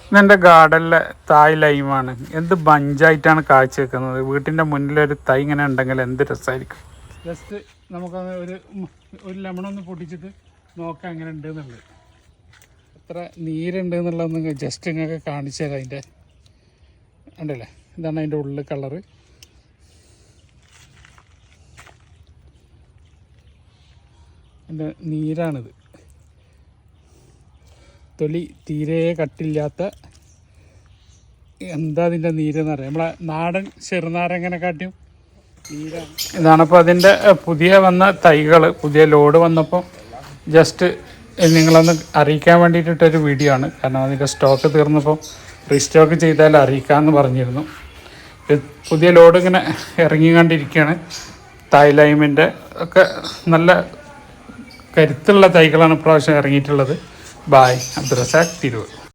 ഇതെൻ്റെ ഗാർഡനിലെ തായ് ലൈമാണ്. എന്ത് ബഞ്ചായിട്ടാണ് കാഴ്ച വെക്കുന്നത്. വീട്ടിൻ്റെ മുന്നിലൊരു തൈ ഇങ്ങനെ ഉണ്ടെങ്കിൽ എന്ത് രസമായിരിക്കും. ജസ്റ്റ് നമുക്കത് ഒരു ലെമണൊന്ന് പൊട്ടിച്ചിട്ട് നോക്കാം എങ്ങനെ ഉണ്ട് എന്നുള്ളത്. എത്ര നീരുണ്ട് എന്നുള്ളതൊന്ന് ജസ്റ്റ് ഇങ്ങനെ കാണിച്ചു തരാം. അതിൻ്റെ ഉണ്ടല്ലേ, ഇതാണ് അതിൻ്റെ ഉള്ളിൽ കളറ്. അതിൻ്റെ നീരാണിത്. തൊലി തീരെ കട്ടില്ലാത്ത എന്താ അതിൻ്റെ നീരെന്ന് പറയാം. നമ്മളെ നാടൻ ചെറുനാരങ്ങനെക്കാട്ടിയും നീരാണ്. ഇതാണിപ്പോൾ അതിൻ്റെ പുതിയ വന്ന തൈകൾ. പുതിയ ലോഡ് വന്നപ്പോൾ ജസ്റ്റ് നിങ്ങളൊന്ന് അറിയിക്കാൻ വേണ്ടിയിട്ടൊരു വീഡിയോ ആണ്. കാരണം അതിൻ്റെ സ്റ്റോക്ക് തീർന്നപ്പോൾ റീസ്റ്റോക്ക് ചെയ്താൽ അറിയിക്കാമെന്ന് പറഞ്ഞിരുന്നു. പുതിയ ലോഡ് ഇങ്ങനെ ഇറങ്ങിക്കൊണ്ടിരിക്കുകയാണ്. തായ് ലൈമിൻ്റെ ഒക്കെ നല്ല കരുത്തുള്ള തൈകളാണ് ഇപ്രാവശ്യം ഇറങ്ങിയിട്ടുള്ളത്. ബായ്. അബ്ദുറസാഖ്, തിരൂർ.